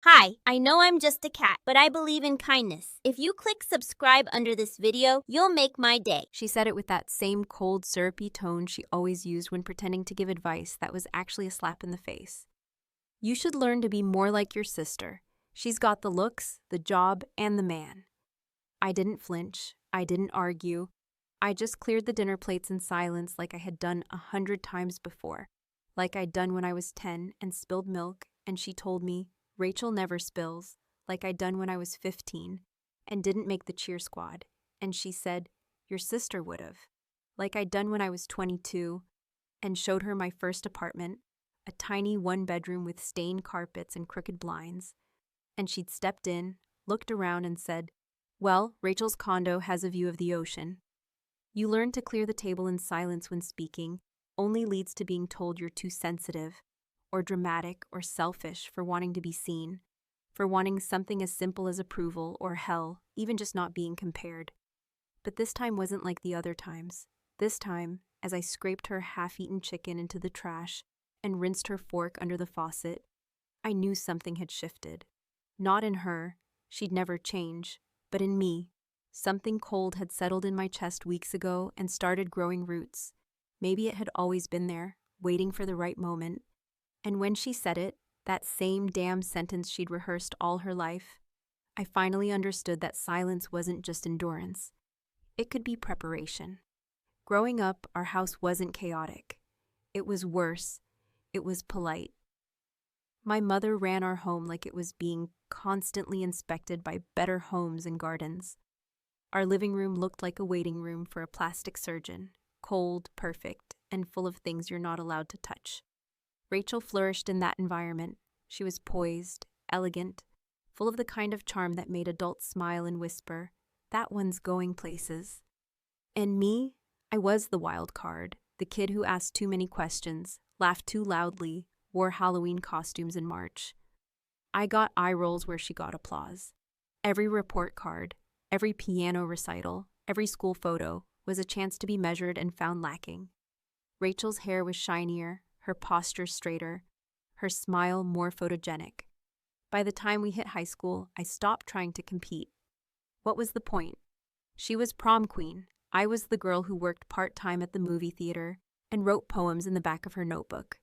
Hi, I know I'm just a cat, but I believe in kindness. If you click subscribe under this video, you'll make my day. She said it with that same cold, syrupy tone she always used when pretending to give advice that was actually a slap in the face. You should learn to be more like your sister. She's got the looks, the job, and the man. I didn't flinch. I didn't argue. I just cleared the dinner plates in silence like I had done 100 times before, like I'd done when I was 10 and spilled milk, and she told me, Rachel never spills, like I'd done when I was 15 and didn't make the cheer squad, and she said, your sister would have, like I'd done when I was 22 and showed her my first apartment, a tiny one-bedroom with stained carpets and crooked blinds, and she'd stepped in, looked around and said, well, Rachel's condo has a view of the ocean. You learn to clear the table in silence when speaking only leads to being told you're too sensitive, or dramatic, or selfish for wanting to be seen, for wanting something as simple as approval or hell, even just not being compared. But this time wasn't like the other times. This time, as I scraped her half-eaten chicken into the trash and rinsed her fork under the faucet, I knew something had shifted. Not in her, she'd never change, but in me. Something cold had settled in my chest weeks ago and started growing roots. Maybe it had always been there, waiting for the right moment. And when she said it, that same damn sentence she'd rehearsed all her life, I finally understood that silence wasn't just endurance. It could be preparation. Growing up, our house wasn't chaotic. It was worse. It was polite. My mother ran our home like it was being constantly inspected by better homes and gardens. Our living room looked like a waiting room for a plastic surgeon, cold, perfect, and full of things you're not allowed to touch. Rachel flourished in that environment. She was poised, elegant, full of the kind of charm that made adults smile and whisper, that one's going places. And me, I was the wild card, the kid who asked too many questions, laughed too loudly, wore Halloween costumes in March. I got eye rolls where she got applause. Every report card, every piano recital, every school photo was a chance to be measured and found lacking. Rachel's hair was shinier, her posture straighter, her smile more photogenic. By the time we hit high school, I stopped trying to compete. What was the point? She was prom queen. I was the girl who worked part-time at the movie theater and wrote poems in the back of her notebook.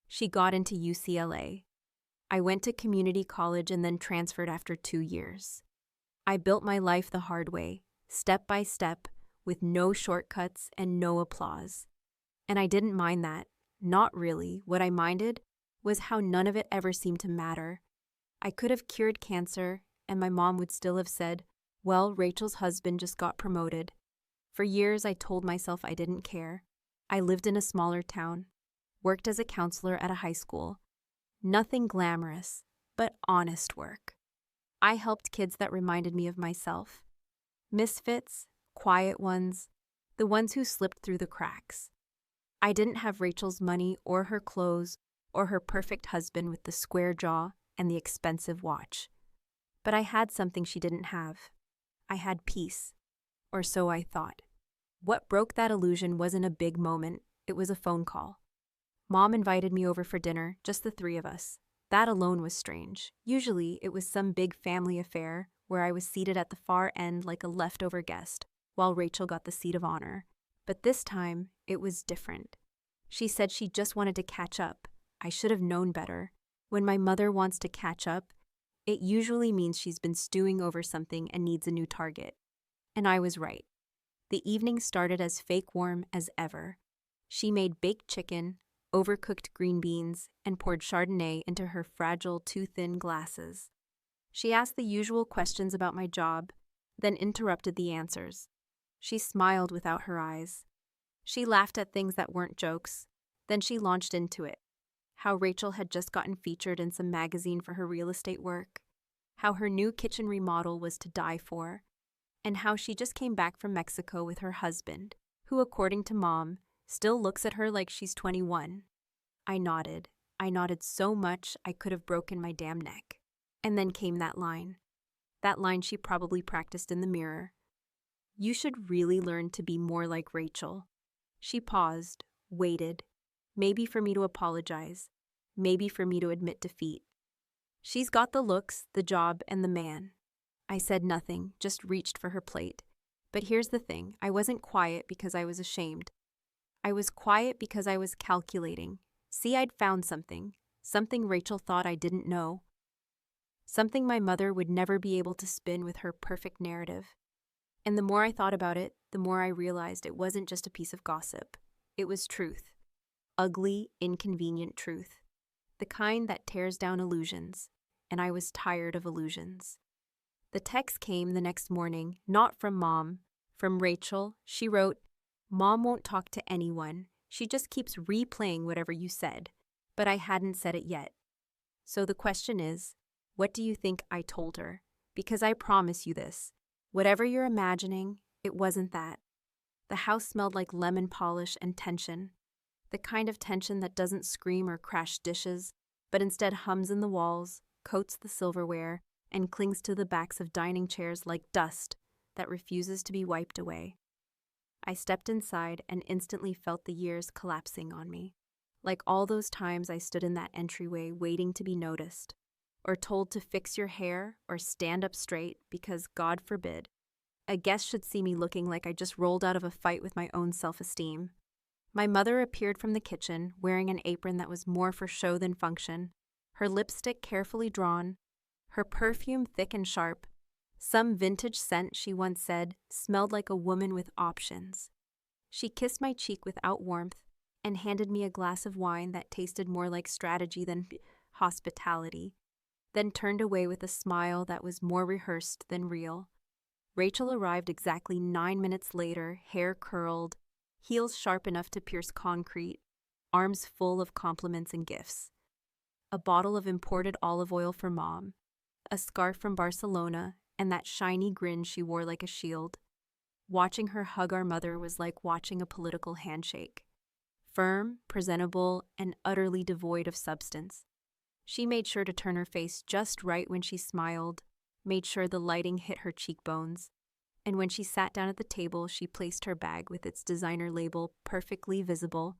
She got into UCLA. I went to community college and then transferred after 2 years. I built my life the hard way, step by step, with no shortcuts and no applause. And I didn't mind that. Not really. What I minded was how none of it ever seemed to matter. I could have cured cancer, and my mom would still have said, well, Rachel's husband just got promoted. For years, I told myself I didn't care. I lived in a smaller town, worked as a counselor at a high school. Nothing glamorous, but honest work. I helped kids that reminded me of myself. Misfits, quiet ones, the ones who slipped through the cracks. I didn't have Rachel's money or her clothes or her perfect husband with the square jaw and the expensive watch. But I had something she didn't have. I had peace, or so I thought. What broke that illusion wasn't a big moment, it was a phone call. Mom invited me over for dinner, just the three of us. That alone was strange. Usually, it was some big family affair where I was seated at the far end like a leftover guest, while Rachel got the seat of honor. But this time, it was different. She said she just wanted to catch up. I should have known better. When my mother wants to catch up, it usually means she's been stewing over something and needs a new target. And I was right. The evening started as fake warm as ever. She made baked chicken, overcooked green beans, and poured Chardonnay into her fragile, too thin glasses. She asked the usual questions about my job, then interrupted the answers. She smiled without her eyes. She laughed at things that weren't jokes. Then she launched into it. How Rachel had just gotten featured in some magazine for her real estate work. How her new kitchen remodel was to die for. And how she just came back from Mexico with her husband, who, according to Mom, still looks at her like she's 21. I nodded. I nodded so much I could have broken my damn neck. And then came that line. That line she probably practiced in the mirror. You should really learn to be more like Rachel. She paused, waited, maybe for me to apologize, maybe for me to admit defeat. She's got the looks, the job, and the man. I said nothing, just reached for her plate. But here's the thing, I wasn't quiet because I was ashamed. I was quiet because I was calculating. See, I'd found something Rachel thought I didn't know. Something my mother would never be able to spin with her perfect narrative. And the more I thought about it, the more I realized it wasn't just a piece of gossip. It was truth. Ugly, inconvenient truth. The kind that tears down illusions. And I was tired of illusions. The text came the next morning, not from Mom, from Rachel. She wrote, "Mom won't talk to anyone. She just keeps replaying whatever you said." But I hadn't said it yet. So the question is, what do you think I told her? Because I promise you this, whatever you're imagining, it wasn't that. The house smelled like lemon polish and tension. The kind of tension that doesn't scream or crash dishes, but instead hums in the walls, coats the silverware, and clings to the backs of dining chairs like dust that refuses to be wiped away. I stepped inside and instantly felt the years collapsing on me. Like all those times I stood in that entryway waiting to be noticed, or told to fix your hair or stand up straight because, God forbid, a guest should see me looking like I just rolled out of a fight with my own self-esteem. My mother appeared from the kitchen wearing an apron that was more for show than function, her lipstick carefully drawn, her perfume thick and sharp. Some vintage scent, she once said, smelled like a woman with options. She kissed my cheek without warmth and handed me a glass of wine that tasted more like strategy than hospitality, then turned away with a smile that was more rehearsed than real. Rachel arrived exactly 9 minutes later, hair curled, heels sharp enough to pierce concrete, arms full of compliments and gifts. A bottle of imported olive oil for Mom, a scarf from Barcelona, and that shiny grin she wore like a shield. Watching her hug our mother was like watching a political handshake. Firm, presentable, and utterly devoid of substance. She made sure to turn her face just right when she smiled, made sure the lighting hit her cheekbones, and when she sat down at the table, she placed her bag with its designer label perfectly visible,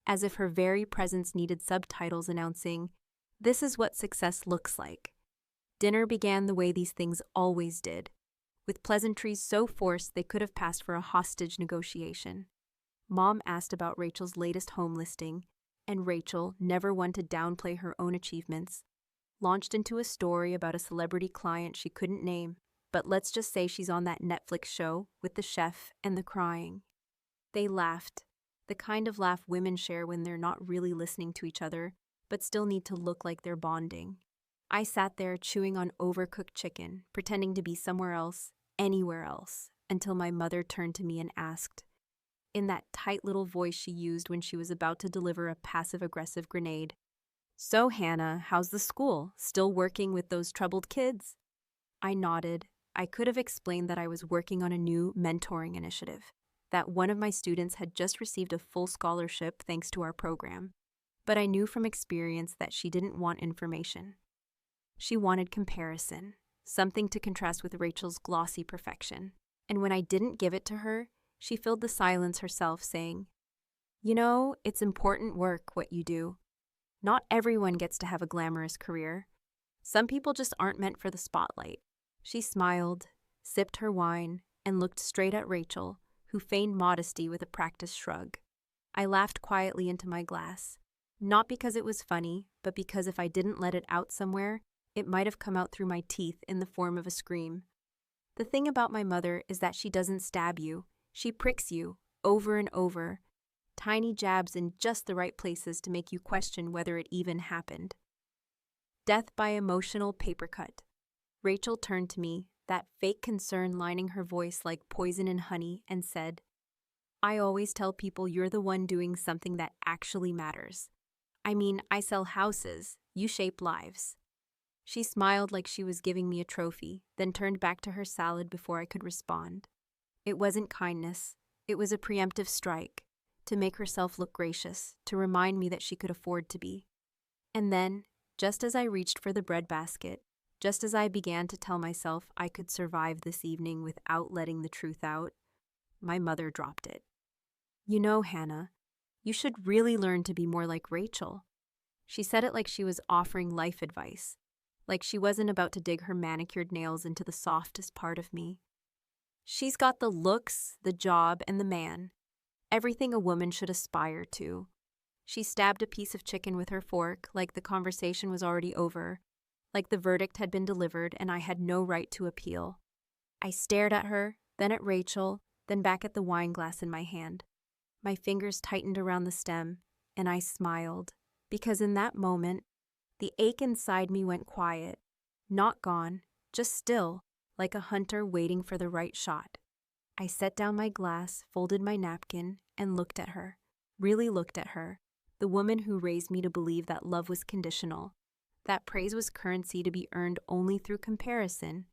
as if her very presence needed subtitles announcing, "This is what success looks like." Dinner began the way these things always did, with pleasantries so forced they could have passed for a hostage negotiation. Mom asked about Rachel's latest home listing, and Rachel, never one to downplay her own achievements, launched into a story about a celebrity client she couldn't name, but let's just say she's on that Netflix show with the chef and the crying. They laughed, the kind of laugh women share when they're not really listening to each other, but still need to look like they're bonding. I sat there chewing on overcooked chicken, pretending to be somewhere else, anywhere else, until my mother turned to me and asked, in that tight little voice she used when she was about to deliver a passive-aggressive grenade, "So, Hannah, how's the school? Still working with those troubled kids?" I nodded. I could have explained that I was working on a new mentoring initiative, that one of my students had just received a full scholarship thanks to our program, but I knew from experience that she didn't want information. She wanted comparison, something to contrast with Rachel's glossy perfection, and when I didn't give it to her, she filled the silence herself, saying, "You know, it's important work, what you do. Not everyone gets to have a glamorous career. Some people just aren't meant for the spotlight." She smiled, sipped her wine, and looked straight at Rachel, who feigned modesty with a practiced shrug. I laughed quietly into my glass, not because it was funny, but because if I didn't let it out somewhere, it might have come out through my teeth in the form of a scream. The thing about my mother is that she doesn't stab you. She pricks you, over and over, tiny jabs in just the right places to make you question whether it even happened. Death by emotional paper cut. Rachel turned to me, that fake concern lining her voice like poison in honey, and said, "I always tell people you're the one doing something that actually matters. I mean, I sell houses, you shape lives." She smiled like she was giving me a trophy, then turned back to her salad before I could respond. It wasn't kindness. It was a preemptive strike, to make herself look gracious, to remind me that she could afford to be. And then, just as I reached for the breadbasket, just as I began to tell myself I could survive this evening without letting the truth out, my mother dropped it. "You know, Hannah, you should really learn to be more like Rachel." She said it like she was offering life advice, like she wasn't about to dig her manicured nails into the softest part of me. She's got the looks, the job, and the man. Everything a woman should aspire to. She stabbed a piece of chicken with her fork, like the conversation was already over, like the verdict had been delivered and I had no right to appeal. I stared at her, then at Rachel, then back at the wine glass in my hand. My fingers tightened around the stem, and I smiled, because in that moment, the ache inside me went quiet, not gone, just still, like a hunter waiting for the right shot. I set down my glass, folded my napkin, and looked at her, really looked at her, the woman who raised me to believe that love was conditional, that praise was currency to be earned only through comparison,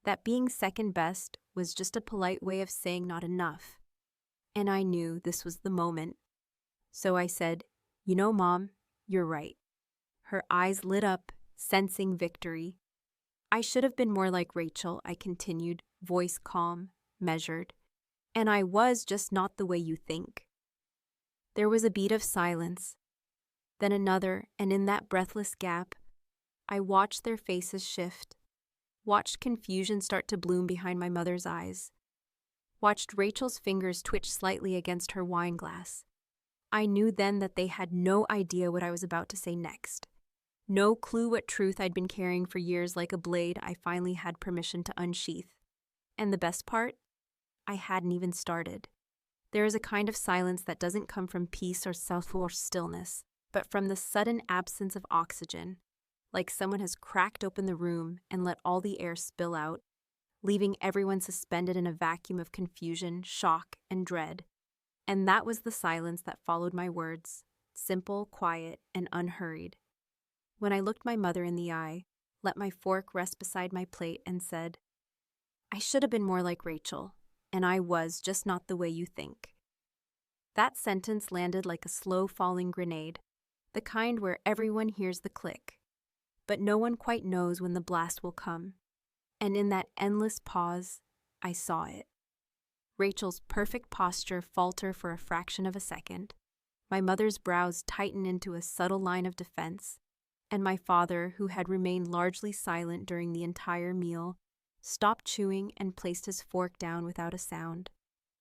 that being second best was just a polite way of saying not enough. And I knew this was the moment. So I said, "You know, Mom, you're right." Her eyes lit up, sensing victory. "I should have been more like Rachel," I continued, voice calm, measured. "And I was just not the way you think." There was a beat of silence, then another, and in that breathless gap, I watched their faces shift, watched confusion start to bloom behind my mother's eyes, watched Rachel's fingers twitch slightly against her wine glass. I knew then that they had no idea what I was about to say next. No clue what truth I'd been carrying for years like a blade I finally had permission to unsheath. And the best part? I hadn't even started. There is a kind of silence that doesn't come from peace or self-forced stillness, but from the sudden absence of oxygen, like someone has cracked open the room and let all the air spill out, leaving everyone suspended in a vacuum of confusion, shock, and dread. And that was the silence that followed my words, simple, quiet, and unhurried. When I looked my mother in the eye, let my fork rest beside my plate, and said, "I should have been more like Rachel, and I was just not the way you think." That sentence landed like a slow-falling grenade, the kind where everyone hears the click, but no one quite knows when the blast will come. And in that endless pause, I saw it. Rachel's perfect posture falter for a fraction of a second, my mother's brows tighten into a subtle line of defense, and my father, who had remained largely silent during the entire meal, stopped chewing and placed his fork down without a sound,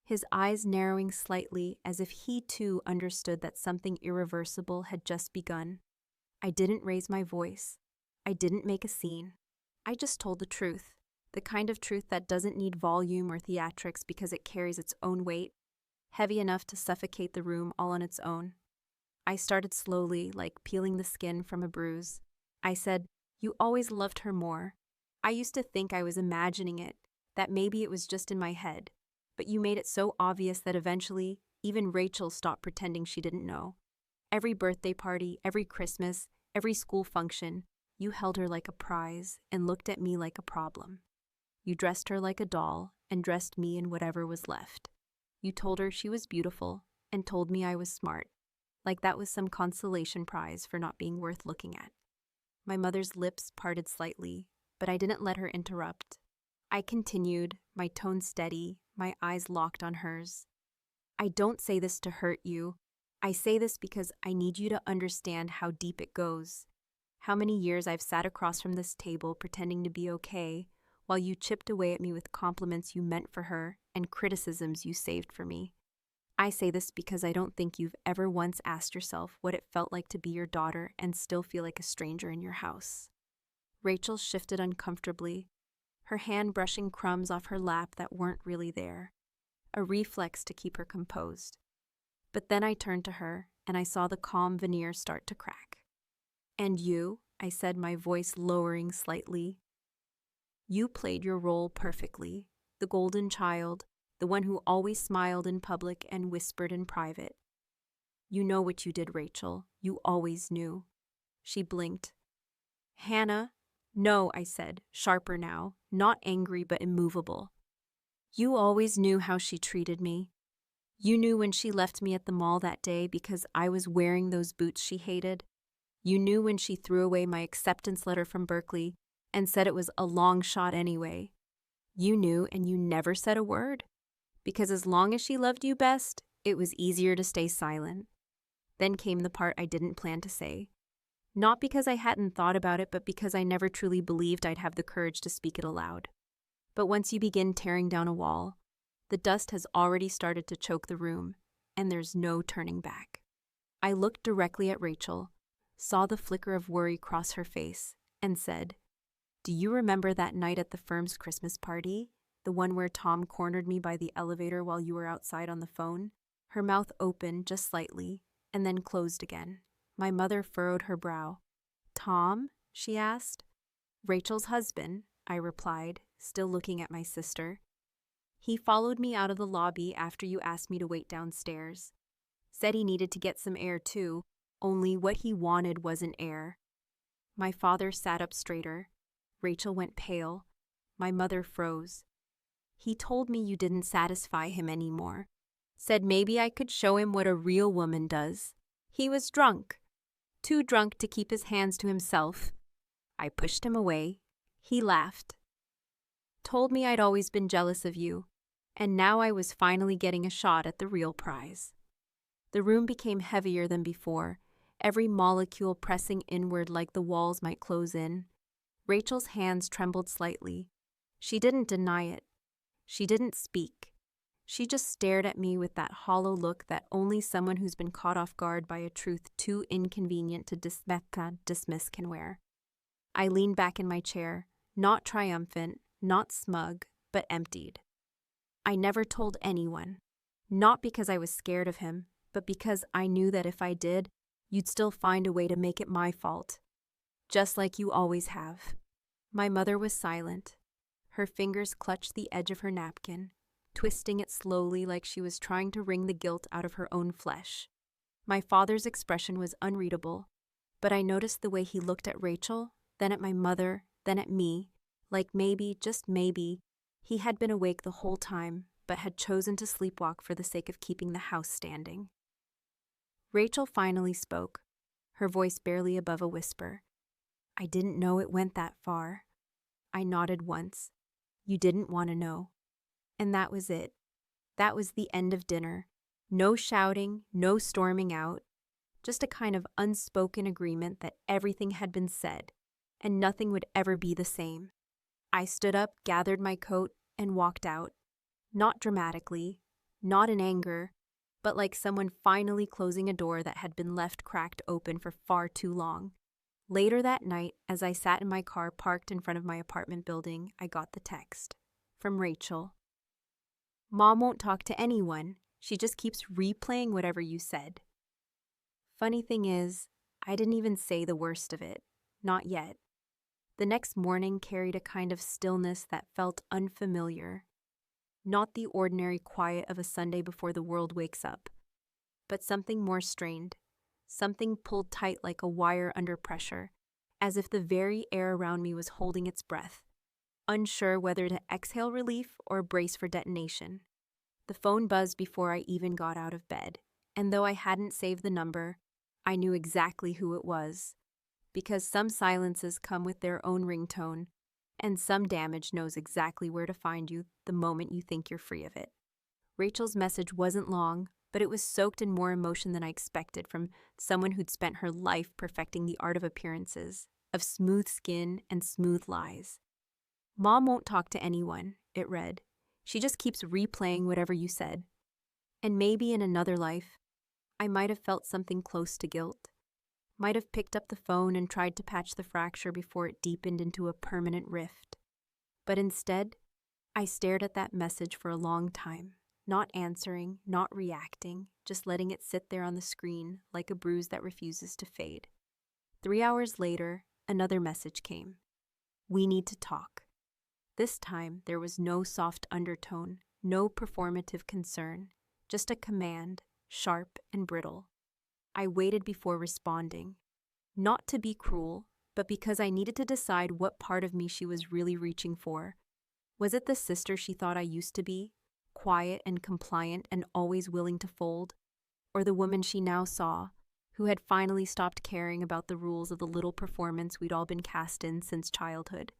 his eyes narrowing slightly as if he too understood that something irreversible had just begun. I didn't raise my voice. I didn't make a scene. I just told the truth. The kind of truth that doesn't need volume or theatrics because it carries its own weight, heavy enough to suffocate the room all on its own. I started slowly, like peeling the skin from a bruise. I said, "You always loved her more. I used to think I was imagining it, that maybe it was just in my head. But you made it so obvious that eventually, even Rachel stopped pretending she didn't know. Every birthday party, every Christmas, every school function, you held her like a prize and looked at me like a problem. You dressed her like a doll and dressed me in whatever was left. You told her she was beautiful and told me I was smart, like that was some consolation prize for not being worth looking at." My mother's lips parted slightly, but I didn't let her interrupt. I continued, my tone steady, my eyes locked on hers. "I don't say this to hurt you. I say this because I need you to understand how deep it goes. How many years I've sat across from this table pretending to be okay, while you chipped away at me with compliments you meant for her and criticisms you saved for me. I say this because I don't think you've ever once asked yourself what it felt like to be your daughter and still feel like a stranger in your house." Rachel shifted uncomfortably, her hand brushing crumbs off her lap that weren't really there, a reflex to keep her composed. But then I turned to her, and I saw the calm veneer start to crack. "And you," I said, my voice lowering slightly, "you played your role perfectly, the golden child, the one who always smiled in public and whispered in private. You know what you did, Rachel. You always knew." She blinked. "Hannah?" "No," I said, sharper now, not angry but immovable. "You always knew how she treated me. You knew when she left me at the mall that day because I was wearing those boots she hated. You knew when she threw away my acceptance letter from Berkeley and said it was a long shot anyway. You knew, and you never said a word. Because as long as she loved you best, it was easier to stay silent." Then came the part I didn't plan to say. Not because I hadn't thought about it, but because I never truly believed I'd have the courage to speak it aloud. But once you begin tearing down a wall, the dust has already started to choke the room, and there's no turning back. I looked directly at Rachel, saw the flicker of worry cross her face, and said, "Do you remember that night at the firm's Christmas party? The one where Tom cornered me by the elevator while you were outside on the phone?" Her mouth opened just slightly, and then closed again. My mother furrowed her brow. "Tom?" she asked. "Rachel's husband," I replied, still looking at my sister. "He followed me out of the lobby after you asked me to wait downstairs. Said he needed to get some air too, only what he wanted wasn't air." My father sat up straighter. Rachel went pale. My mother froze. "He told me you didn't satisfy him anymore. Said maybe I could show him what a real woman does. He was drunk. Too drunk to keep his hands to himself." I pushed him away. He laughed. "Told me I'd always been jealous of you, and now I was finally getting a shot at the real prize." The room became heavier than before, every molecule pressing inward like the walls might close in. Rachel's hands trembled slightly. She didn't deny it. She didn't speak. She just stared at me with that hollow look that only someone who's been caught off guard by a truth too inconvenient to dismiss can wear. I leaned back in my chair, not triumphant, not smug, but emptied. I never told anyone, not because I was scared of him, but because I knew that if I did, you'd still find a way to make it my fault, just like you always have. My mother was silent. Her fingers clutched the edge of her napkin, twisting it slowly like she was trying to wring the guilt out of her own flesh. My father's expression was unreadable, but I noticed the way he looked at Rachel, then at my mother, then at me, like maybe, just maybe, he had been awake the whole time, but had chosen to sleepwalk for the sake of keeping the house standing. Rachel finally spoke, her voice barely above a whisper. "I didn't know it went that far." I nodded once. "You didn't want to know." And that was it. That was the end of dinner. No shouting, no storming out, just a kind of unspoken agreement that everything had been said, and nothing would ever be the same. I stood up, gathered my coat, and walked out. Not dramatically, not in anger, but like someone finally closing a door that had been left cracked open for far too long. Later that night, as I sat in my car parked in front of my apartment building, I got the text. From Rachel. "Mom won't talk to anyone. She just keeps replaying whatever you said." Funny thing is, I didn't even say the worst of it. Not yet. The next morning carried a kind of stillness that felt unfamiliar. Not the ordinary quiet of a Sunday before the world wakes up, but something more strained, something pulled tight like a wire under pressure, as if the very air around me was holding its breath, unsure whether to exhale relief or brace for detonation. The phone buzzed before I even got out of bed, and though I hadn't saved the number, I knew exactly who it was, because some silences come with their own ringtone, and some damage knows exactly where to find you the moment you think you're free of it. Rachel's message wasn't long, but it was soaked in more emotion than I expected from someone who'd spent her life perfecting the art of appearances, of smooth skin and smooth lies. "Mom won't talk to anyone," it read. "She just keeps replaying whatever you said." And maybe in another life, I might have felt something close to guilt. Might have picked up the phone and tried to patch the fracture before it deepened into a permanent rift. But instead, I stared at that message for a long time, not answering, not reacting, just letting it sit there on the screen like a bruise that refuses to fade. 3 hours later, another message came. "We need to talk." This time, there was no soft undertone, no performative concern, just a command, sharp and brittle. I waited before responding, not to be cruel, but because I needed to decide what part of me she was really reaching for. Was it the sister she thought I used to be, quiet and compliant and always willing to fold, or the woman she now saw, who had finally stopped caring about the rules of the little performance we'd all been cast in since childhood?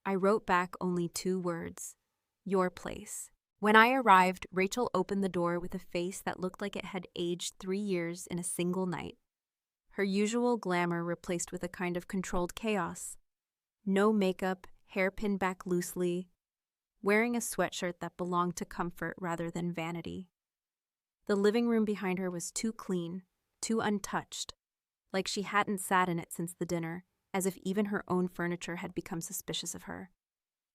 I wrote back only 2 words: "Your place." When I arrived, Rachel opened the door with a face that looked like it had aged 3 years in a single night. her usual glamour replaced with a kind of controlled chaos. No makeup, hair pinned back loosely, wearing a sweatshirt that belonged to comfort rather than vanity. The living room behind her was too clean, too untouched, like she hadn't sat in it since the dinner, as if even her own furniture had become suspicious of her.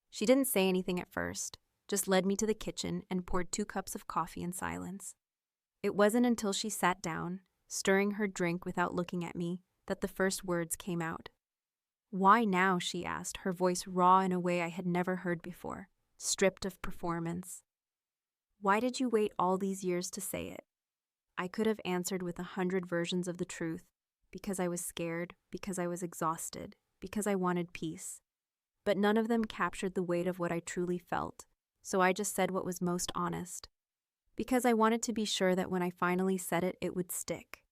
She didn't say anything at first, just led me to the kitchen and poured 2 cups of coffee in silence. It wasn't until she sat down, stirring her drink without looking at me, that the first words came out. "Why now?" she asked, her voice raw in a way I had never heard before, stripped of performance. "Why did you wait all these years to say it?" I could have answered with 100 versions of the truth, because I was scared, because I was exhausted, because I wanted peace. But none of them captured the weight of what I truly felt, so I just said what was most honest. Because I wanted to be sure that when I finally said it, it would stick.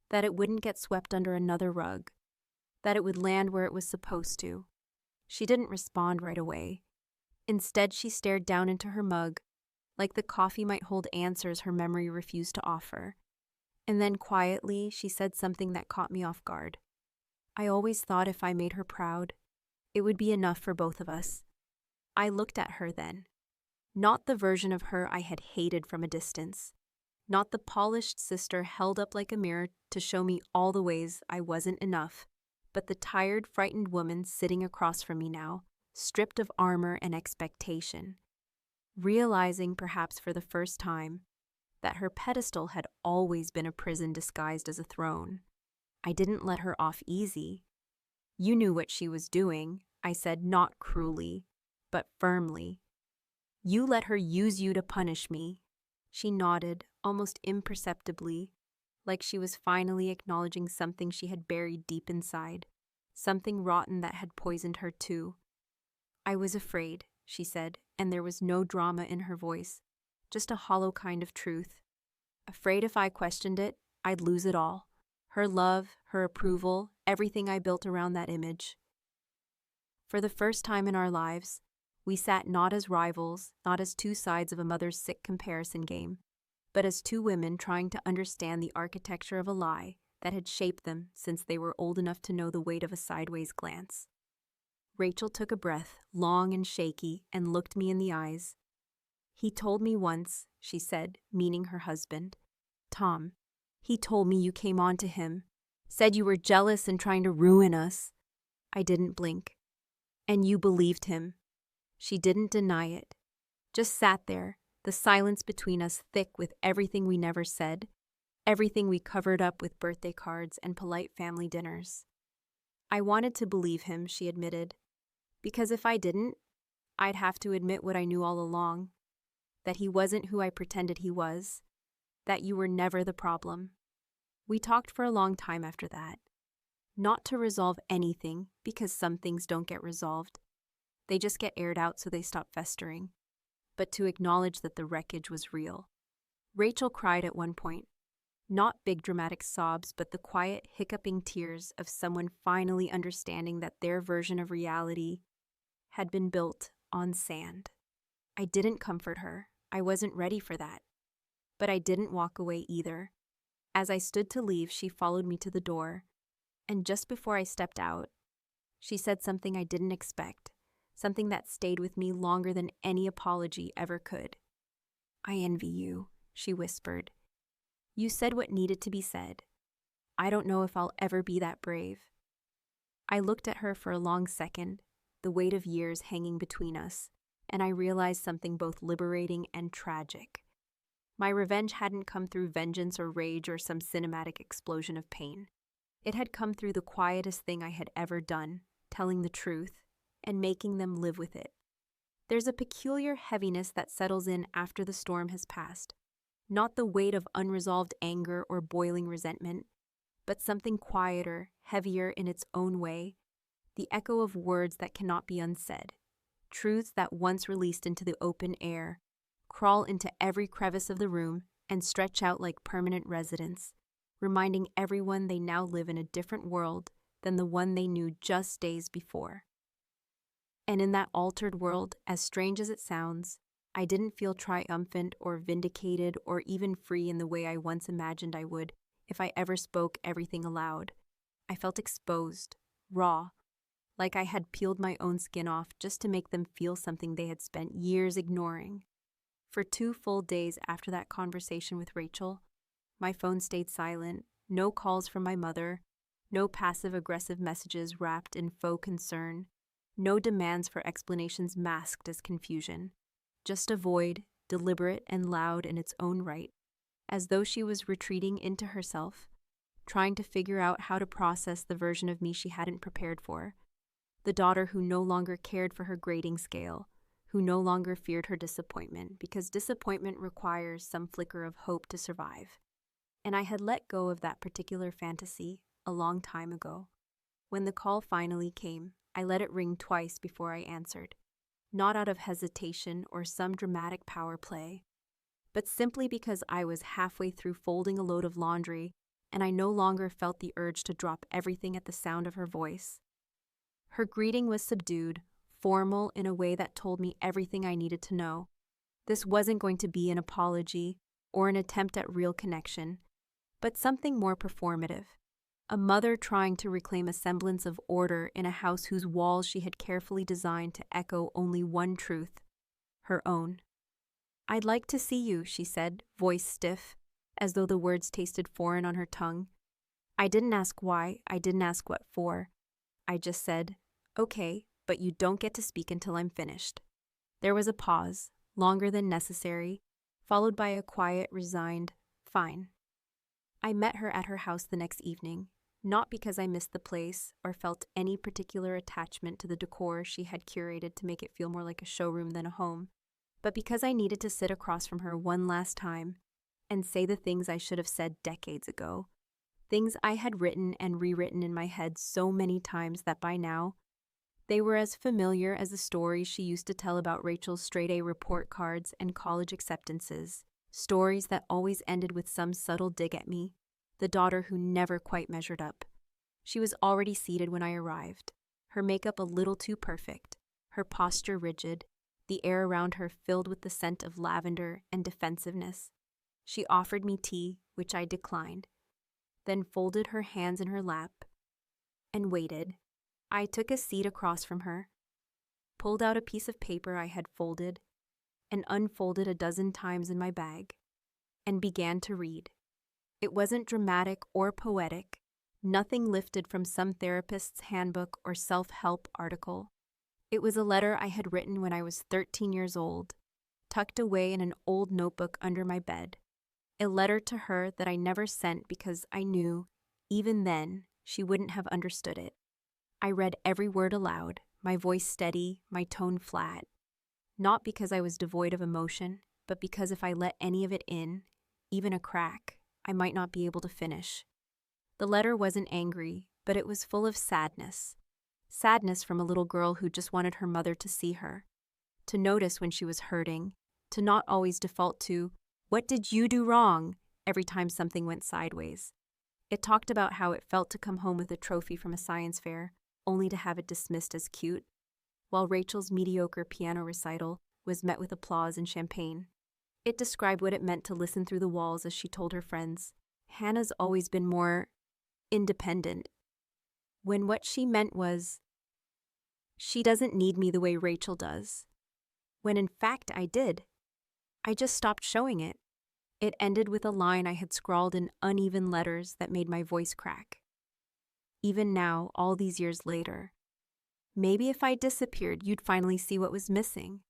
That it wouldn't get swept under another rug. That it would land where it was supposed to. She didn't respond right away. Instead, she stared down into her mug, like the coffee might hold answers her memory refused to offer. And then quietly, she said something that caught me off guard. "I always thought if I made her proud, it would be enough for both of us." I looked at her then. Not the version of her I had hated from a distance. Not the polished sister held up like a mirror to show me all the ways I wasn't enough, but the tired, frightened woman sitting across from me now, stripped of armor and expectation. Realizing, perhaps for the first time, that her pedestal had always been a prison disguised as a throne. I didn't let her off easy. "You knew what she was doing," I said, not cruelly, but firmly. "You let her use you to punish me." She nodded, almost imperceptibly, like she was finally acknowledging something she had buried deep inside, something rotten that had poisoned her too. "I was afraid," she said, and there was no drama in her voice, just a hollow kind of truth. Afraid if I questioned it, I'd lose it all. Her love, her approval, everything I built around that image. For the first time in our lives, we sat not as rivals, not as 2 sides of a mother's sick comparison game, but as 2 women trying to understand the architecture of a lie that had shaped them since they were old enough to know the weight of a sideways glance. Rachel took a breath, long and shaky, and looked me in the eyes. "He told me once," she said, meaning her husband. "Tom, he told me you came on to him, said you were jealous and trying to ruin us." I didn't blink. "And you believed him." She didn't deny it. Just sat there, the silence between us thick with everything we never said, everything we covered up with birthday cards and polite family dinners. "I wanted to believe him," she admitted, "because if I didn't, I'd have to admit what I knew all along, that he wasn't who I pretended he was, that you were never the problem." We talked for a long time after that. Not to resolve anything, because some things don't get resolved. They just get aired out so they stop festering. But to acknowledge that the wreckage was real. Rachel cried at one point. Not big dramatic sobs, but the quiet, hiccuping tears of someone finally understanding that their version of reality had been built on sand. I didn't comfort her. I wasn't ready for that. But I didn't walk away either. As I stood to leave, she followed me to the door. And just before I stepped out, she said something I didn't expect, something that stayed with me longer than any apology ever could. "I envy you," she whispered. "You said what needed to be said. I don't know if I'll ever be that brave." I looked at her for a long second, the weight of years hanging between us, and I realized something both liberating and tragic. My revenge hadn't come through vengeance or rage or some cinematic explosion of pain. It had come through the quietest thing I had ever done, telling the truth, and making them live with it. There's a peculiar heaviness that settles in after the storm has passed. Not the weight of unresolved anger or boiling resentment, but something quieter, heavier in its own way, the echo of words that cannot be unsaid, truths that once released into the open air, crawl into every crevice of the room and stretch out like permanent residents, reminding everyone they now live in a different world than the one they knew just days before. And in that altered world, as strange as it sounds, I didn't feel triumphant or vindicated or even free in the way I once imagined I would. if I ever spoke everything aloud. I felt exposed, raw, like I had peeled my own skin off just to make them feel something they had spent years ignoring. For 2 full days after that conversation with Rachel, my phone stayed silent, no calls from my mother, no passive-aggressive messages wrapped in faux concern, no demands for explanations masked as confusion. Just a void, deliberate and loud in its own right, as though she was retreating into herself, trying to figure out how to process the version of me she hadn't prepared for, the daughter who no longer cared for her grading scale, who no longer feared her disappointment, because disappointment requires some flicker of hope to survive. And I had let go of that particular fantasy a long time ago. When the call finally came, I let it ring twice before I answered, not out of hesitation or some dramatic power play, but simply because I was halfway through folding a load of laundry and I no longer felt the urge to drop everything at the sound of her voice. Her greeting was subdued, formal in a way that told me everything I needed to know. This wasn't going to be an apology or an attempt at real connection, but something more performative. A mother trying to reclaim a semblance of order in a house whose walls she had carefully designed to echo only one truth, her own. "I'd like to see you," she said, voice stiff, as though the words tasted foreign on her tongue. I didn't ask why, I didn't ask what for. I just said, "Okay, but you don't get to speak until I'm finished." There was a pause, longer than necessary, followed by a quiet, resigned, "Fine." I met her at her house the next evening, not because I missed the place or felt any particular attachment to the decor she had curated to make it feel more like a showroom than a home, but because I needed to sit across from her one last time and say the things I should have said decades ago, things I had written and rewritten in my head so many times that by now, they were as familiar as the stories she used to tell about Rachel's straight-A report cards and college acceptances, stories that always ended with some subtle dig at me, the daughter who never quite measured up. She was already seated when I arrived, her makeup a little too perfect, her posture rigid, the air around her filled with the scent of lavender and defensiveness. She offered me tea, which I declined, then folded her hands in her lap and waited. I took a seat across from her, pulled out a piece of paper I had folded and unfolded a dozen times in my bag, and began to read. It wasn't dramatic or poetic, nothing lifted from some therapist's handbook or self-help article. It was a letter I had written when I was 13 years old, tucked away in an old notebook under my bed. A letter to her that I never sent because I knew, even then, she wouldn't have understood it. I read every word aloud, my voice steady, my tone flat. Not because I was devoid of emotion, but because if I let any of it in, even a crack, I might not be able to finish. The letter wasn't angry, but it was full of sadness. Sadness from a little girl who just wanted her mother to see her, to notice when she was hurting, to not always default to, "What did you do wrong?" every time something went sideways. It talked about how it felt to come home with a trophy from a science fair, only to have it dismissed as cute, while Rachel's mediocre piano recital was met with applause and champagne. It described what it meant to listen through the walls as she told her friends, "Hannah's always been more independent," when what she meant was, "She doesn't need me the way Rachel does," when in fact I did. I just stopped showing it. It ended with a line I had scrawled in uneven letters that made my voice crack. Even now, all these years later, maybe if I disappeared, you'd finally see what was missing.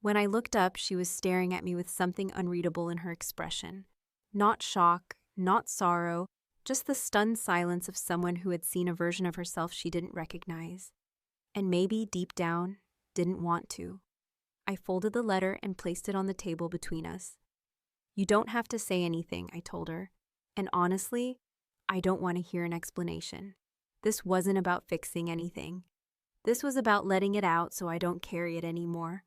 When I looked up, she was staring at me with something unreadable in her expression. Not shock, not sorrow, just the stunned silence of someone who had seen a version of herself she didn't recognize, and maybe, deep down, didn't want to. I folded the letter and placed it on the table between us. "You don't have to say anything," I told her, "and honestly, I don't want to hear an explanation. This wasn't about fixing anything. This was about letting it out so I don't carry it anymore."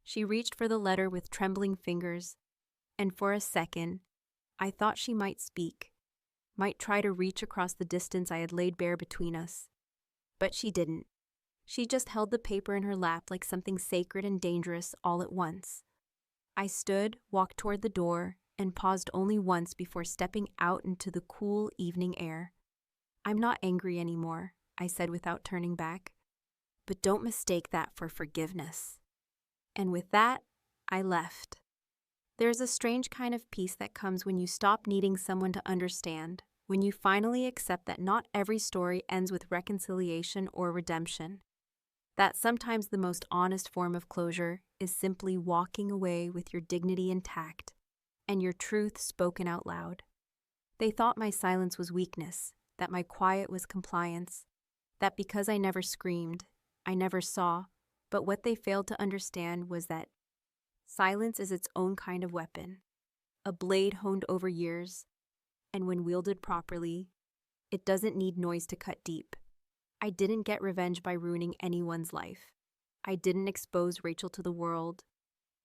She reached for the letter with trembling fingers, and for a second, I thought she might speak, might try to reach across the distance I had laid bare between us. But she didn't. She just held the paper in her lap like something sacred and dangerous all at once. I stood, walked toward the door, and paused only once before stepping out into the cool evening air. "I'm not angry anymore," I said without turning back. "But don't mistake that for forgiveness." And with that, I left. There's a strange kind of peace that comes when you stop needing someone to understand, when you finally accept that not every story ends with reconciliation or redemption. That sometimes the most honest form of closure is simply walking away with your dignity intact and your truth spoken out loud. They thought my silence was weakness, that my quiet was compliance, that because I never screamed, I never saw, but what they failed to understand was that silence is its own kind of weapon, a blade honed over years, and when wielded properly, it doesn't need noise to cut deep. I didn't get revenge by ruining anyone's life. I didn't expose Rachel to the world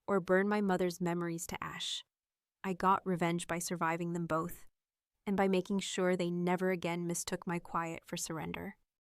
or burn my mother's memories to ash. I got revenge by surviving them both and by making sure they never again mistook my quiet for surrender.